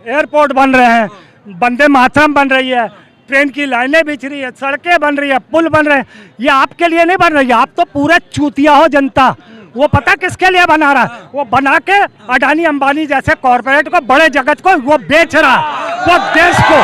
Airport बन रहे हैं, वंदे मातरम बन रही है, ट्रेन की लाइनें बिछ रही है, सड़कें बन रही है, पुल बन रहे हैं। ये आपके लिए नहीं बन रही है, आप तो पूरे चूतिया हो जनता। वो पता किसके लिए बना रहा है? वो बना के अडानी अंबानी जैसे कॉर्पोरेट को, बड़े जगत को वो बेच रहा है। वो देश को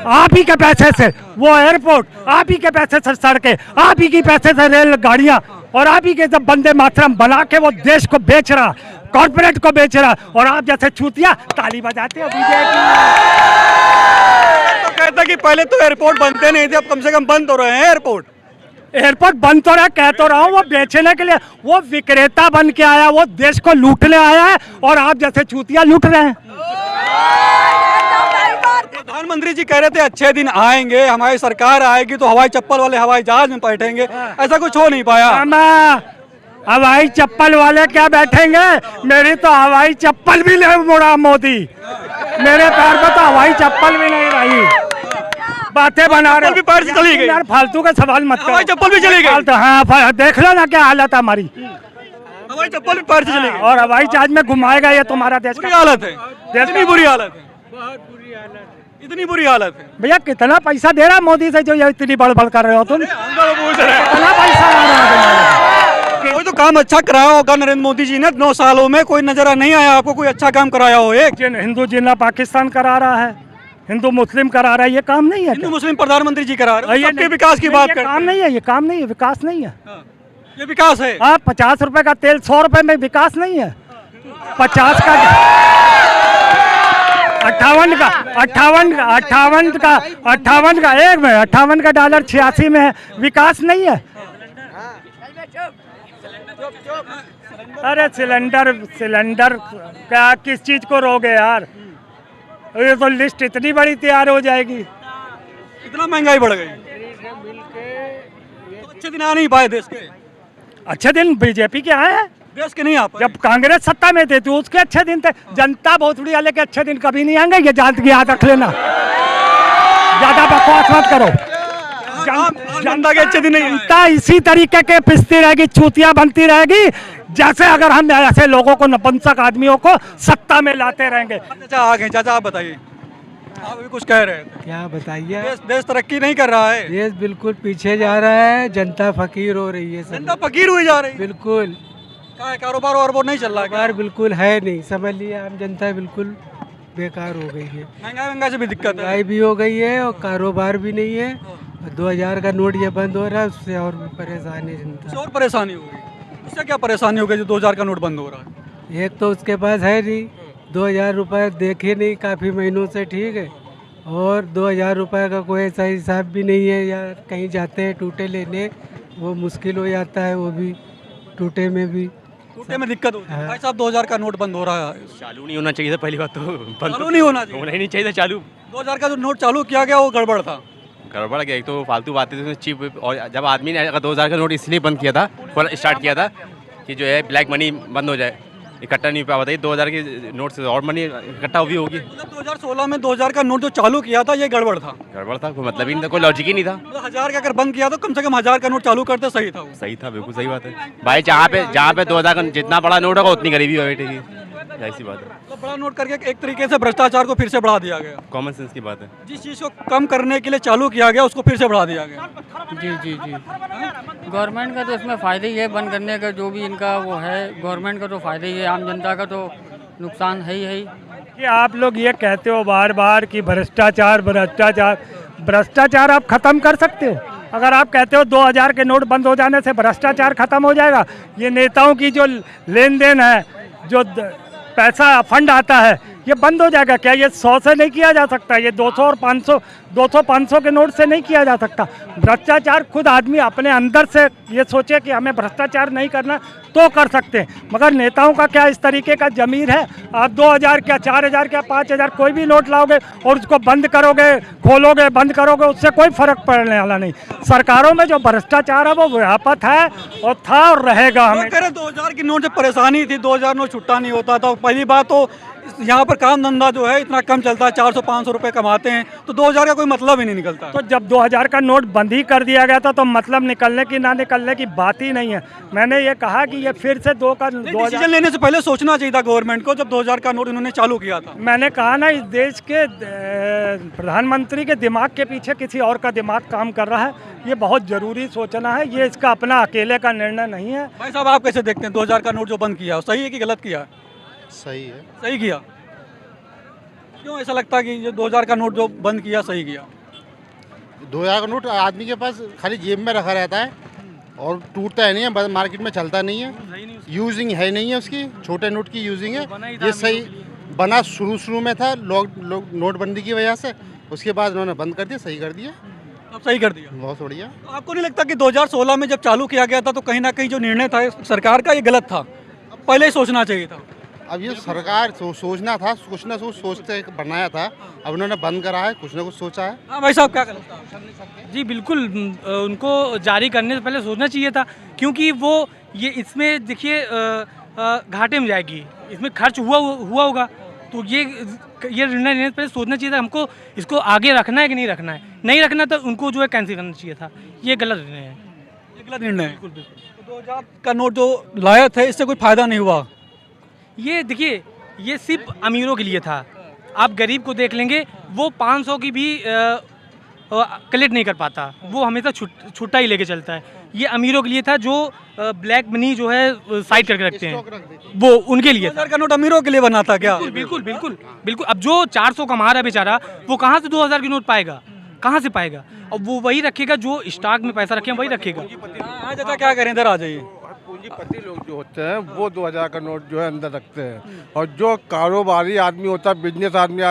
आप ही के पैसे से वो एयरपोर्ट, आप ही के पैसे से सड़कें, आप ही के पैसे से रेल गाड़ियां, और आप ही के जब वंदे मातरम बना के वो देश को बेच रहा, कॉर्पोरेट को बेच रहा, और आप जैसे चूतिया ताली बजाते हो बीजेपी। तो कहता कि पहले तो एयरपोर्ट बनते नहीं थे, अब कम से कम बन तो रहे हैं एयरपोर्ट। एयरपोर्ट बन तो रहा, कह तो रहा हूँ, वो बेचने के लिए, वो विक्रेता बन के आया, वो देश को लूटने आया है, और आप जैसे चूतिया लूट रहे हैं। प्रधानमंत्री जी कह रहे थे अच्छे दिन आएंगे, हमारी सरकार आएगी तो हवाई चप्पल वाले हवाई जहाज में बैठेंगे, ऐसा कुछ हो नहीं पाया। हवाई चप्पल वाले क्या बैठेंगे? मेरी तो हवाई चप्पल भी नहीं मुड़ा मोदी, मेरे पैर पे तो हवाई चप्पल भी नहीं रही। बातें बना रहे भी पैर से चली गई यार, फालतू का सवाल मत करो। हवाई चप्पल भी चली गई। हाँ, देख लो ना क्या हालत है हमारी। हवाई चप्पल भी पैर से चली गई और हवाई जहाज में घुमाएगा ये तुम्हारा देश बुरी हालत है, इतनी बुरी हालत है, इतनी बुरी हालत है। भैया कितना पैसा दे रहा मोदी से जो ये इतनी बड़बड़ कर रहे हो तुम? कितना पैसा आ रहा है? कोई तो काम अच्छा कराया होगा नरेंद्र मोदी जी ने 9 सालों में, कोई नजर नहीं आया आपको कोई अच्छा काम कराया हो? एक हिंदू जिन्ना पाकिस्तान करा रहा है, हिंदू मुस्लिम करा रहा है, ये काम नहीं है? हिंदू मुस्लिम प्रधानमंत्री जी करा रहे हैं, ये सबके विकास की बात ये करते काम नहीं है, ये काम नहीं है, विकास नहीं है। ये विकास है। हाँ, 50 रुपए का तेल 100 रुपए में विकास नहीं है। 50 का 58 का 58 का डॉलर 86 में है, विकास नहीं है। अरे सिलेंडर क्या, किस चीज को रोगे यार? ये तो लिस्ट इतनी बड़ी तैयार हो जाएगी। इतना महंगाई बढ़ गई तो अच्छे दिन आ नहीं पाए देश के। अच्छे दिन बीजेपी के आए हैं, देश के नहीं आ पाए। जब कांग्रेस सत्ता में थे तो उसके अच्छे दिन थे। जनता भोसड़ी वाले के अच्छे दिन कभी नहीं आएंगे, ये याद रख लेना। ज्यादा बकवास मत करो। जनता के अच्छे दिन नहीं आए। जनता इसी तरीके के पिसती रहेगी, चूतिया बनती रहेगी, जैसे अगर हम ऐसे लोगों को, नपुंसक आदमियों को सत्ता में लाते रहेंगे। चाचा आ गए, चाचा आप बताइए, आप भी कुछ कह रहे हैं। क्या बताइए? देश तरक्की नहीं कर रहा है, देश बिल्कुल पीछे जा रहा है, जनता फकीर हो रही है। जनता फकीर हुई जा रही है। बिल्कुल क्या है, कारोबार और नहीं चल रहा है? कारोबार बिल्कुल है नहीं, समझ लिए, आम जनता बिल्कुल बेकार हो गई है। महंगाई से भी दिक्कत है, महंगाई भी हो गई है और कारोबार भी नहीं है। 2000 का नोट ये बंद हो रहा है, उससे और भी परेशान है जनता। उससे और परेशानी होगी। उससे क्या परेशानी होगी जो 2000 का नोट बंद हो रहा है? एक तो उसके पास है नहीं, 2000 रुपये देखे नहीं काफ़ी महीनों से, ठीक है, और 2000 रुपये का कोई ऐसा हिसाब भी नहीं है। या कहीं जाते हैं टूटे लेने, वो मुश्किल हो जाता है, वो भी टूटे में भी टूटे में दिक्कत होती है। भाई साहब 2000 का नोट बंद हो रहा है, चालू नहीं होना चाहिए था, पहली बात तो चालू नहीं होना चाहिए। होना ही नहीं चाहिए था चालू। 2000 का जो नोट चालू किया गया वो गड़बड़ था, गड़बड़ गया। एक तो फालतू बातें थी चीप, और जब आदमी ने 2000 का नोट इसलिए बंद किया था, स्टार्ट किया था कि जो है ब्लैक मनी बंद हो जाए, इकट्ठा नहीं पाया। बताइए 2000 के नोट से और मनी इकट्ठा भी होगी। मतलब 2016 में 2000 का नोट जो चालू किया था ये गड़बड़ था, गड़बड़ था, कोई मतलब ही नहीं था, कोई लॉजिक ही नहीं था। मतलब 1000 का अगर बंद किया तो कम से कम 1000 का नोट चालू करते सही था वो। सही था, बिल्कुल सही बात है भाई। जहाँ पे 2000 का जितना बड़ा नोट होगा उतनी गरीबी बैठेगी, ऐसी बात है। तो बड़ा नोट करके एक तरीके से भ्रष्टाचार को फिर से बढ़ा दिया गया। कॉमन सेंस की बात है। जिस चीज़ को कम करने के लिए चालू किया गया उसको फिर से बढ़ा दिया गया। जी गवर्नमेंट का तो इसमें फ़ायदा ही है, बंद करने का जो भी इनका वो है, गवर्नमेंट का तो फ़ायदा ही है, आम जनता का तो नुकसान है ही। कि आप लोग ये कहते हो बार बार कि भ्रष्टाचार आप ख़त्म कर सकते हो? अगर आप कहते हो 2000 के नोट बंद हो जाने से भ्रष्टाचार खत्म हो जाएगा, ये नेताओं की जो लेन देन है, जो पैसा फंड आता है, ये बंद हो जाएगा क्या? ये 100 से नहीं किया जा सकता, ये 200 और 500 के नोट से नहीं किया जा सकता। भ्रष्टाचार खुद आदमी अपने अंदर से ये सोचे कि हमें भ्रष्टाचार नहीं करना तो कर सकते हैं, मगर नेताओं का क्या इस तरीके का जमीर है? आप 2000 क्या 4000 क्या 5000 कोई भी नोट लाओगे और उसको बंद करोगे, खोलोगे, बंद करोगे, उससे कोई फर्क पड़ने वाला नहीं। सरकारों में जो भ्रष्टाचार है वो व्यापक है और था और रहेगा। हमें 2000 की नोट से परेशानी थी, 2000 नोट छुट्टा नहीं होता था। पहली बात तो यहाँ पर काम धंधा जो है इतना कम चलता है, 400-500 रुपए कमाते हैं, तो 2000 का कोई मतलब ही नहीं निकलता। तो जब 2000 का नोट बंद ही कर दिया गया था तो मतलब निकलने की ना निकलने की बात ही नहीं है। मैंने ये कहा कि ये फिर से 2000 डिसीजन लेने से पहले सोचना चाहिए था गवर्नमेंट को, जब 2000 का नोट इन्होंने चालू किया था। मैंने कहा ना, इस देश के प्रधानमंत्री के दिमाग के पीछे किसी और का दिमाग काम कर रहा है। ये बहुत ज़रूरी सोचना है, ये इसका अपना अकेले का निर्णय नहीं है। भाई साहब, आप कैसे देखते हैं 2000 का नोट जो बंद किया, सही है कि गलत किया? सही है। सही किया। क्यों ऐसा लगता है कि ये 2000 का नोट जो बंद किया सही किया? 2000 का नोट आदमी के पास खाली जेब में रखा रहता है और टूटता है नहीं है, मार्केट में चलता नहीं है, यूजिंग है नहीं है उसकी, छोटे नोट की यूजिंग है। ये सही बना शुरू में था लोग नोटबंदी की वजह से, उसके बाद उन्होंने बंद कर दिया, सही कर दिया। अब सही कर दिया। बहुत बढ़िया। तो आपको नहीं लगता कि 2016 में जब चालू किया गया था तो कहीं ना कहीं जो निर्णय था सरकार का ये गलत था, पहले ही सोचना चाहिए था? अब ये सरकार सोचना था, कुछ ना कुछ सोचते बनाया था, अब उन्होंने बंद करा है, कुछ ना कुछ सोचा है। हाँ भाई साहब, क्या लगता है? जी बिल्कुल, उनको जारी करने से पहले सोचना चाहिए था, क्योंकि वो ये इसमें देखिए घाटे में जाएगी, इसमें खर्च हुआ होगा, तो ये निर्णय लेने से पहले सोचना चाहिए था हमको इसको आगे रखना है कि नहीं रखना है। नहीं रखना तो उनको जो है कैंसिल करना चाहिए था। ये गलत निर्णय है, ये गलत निर्णय है। बिल्कुल बिल्कुल। तो 2000 का नोट जो लाया थे इससे कोई फायदा नहीं हुआ। ये देखिए, ये सिर्फ अमीरों के लिए था। आप गरीब को देख लेंगे, वो 500 की भी कलेक्ट नहीं कर पाता, वो हमेशा छुट्टा ही लेके चलता है। ये अमीरों के लिए था जो ब्लैक मनी जो है साइड करके रखते हैं, वो उनके लिए था। 2000 का नोट अमीरों के लिए बना था क्या? बिल्कुल बिल्कुल बिल्कुल। अब जो 400 कमा रहा है बेचारा, वो कहाँ से 2000 की नोट पाएगा, कहाँ से पाएगा? अब वो वही रखेगा जो स्टॉक में पैसा रखे वही रखेगा। हाँ चाचा, क्या करें, इधर आ जाइए। पूंजीपति लोग जो होते हैं वो 2000 का नोट जो है अंदर रखते हैं, और जो कारोबारी आदमी होता है, बिजनेस आदमी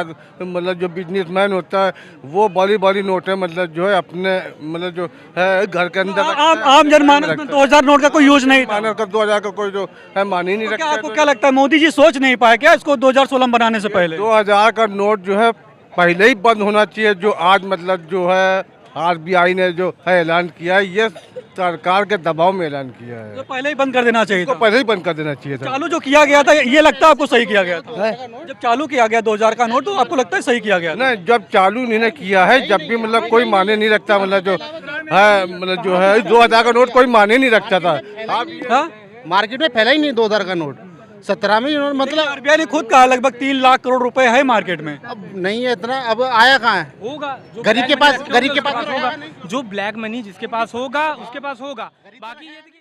मतलब जो बिजनेसमैन होता है, वो बड़ी बड़ी नोटें मतलब जो है अपने मतलब जो है घर के अंदर आम जनमानस में 2000 नोट का कोई यूज नहीं था। 2000 का कोई जो है मान ही नहीं क्या रखता। आपको क्या लगता है, मोदी जी सोच नहीं पाए क्या इसको 2016 में बनाने से पहले? 2000 का नोट जो है पहले ही बंद होना चाहिए। जो आज मतलब जो है RBI ने जो है ऐलान किया है, ये सरकार के दबाव में ऐलान किया है, तो पहले ही बंद कर देना चाहिए तो था। पहले ही बंद कर देना चाहिए था। चालू जो किया गया था, ये लगता है आपको सही किया गया था? जब चालू किया गया 2000 का नोट, तो आपको लगता है सही किया गया था? नहीं, जब चालू इन्होंने किया है, जब भी मतलब कोई माने नहीं रखता, मतलब जो है मतलब जो है 2000 का नोट कोई माने नहीं रखता था। हाँ? मार्केट में फैला ही नहीं 2000 का नोट। 17 में इन्होंने मतलब RBI ने खुद कहा लगभग 3 लाख करोड़ रुपए है मार्केट में। अब नहीं है इतना, अब आया कहाँ है? होगा गरीब के पास होगा, जो ब्लैक मनी जिसके पास होगा उसके पास होगा। बाकी ये देखिए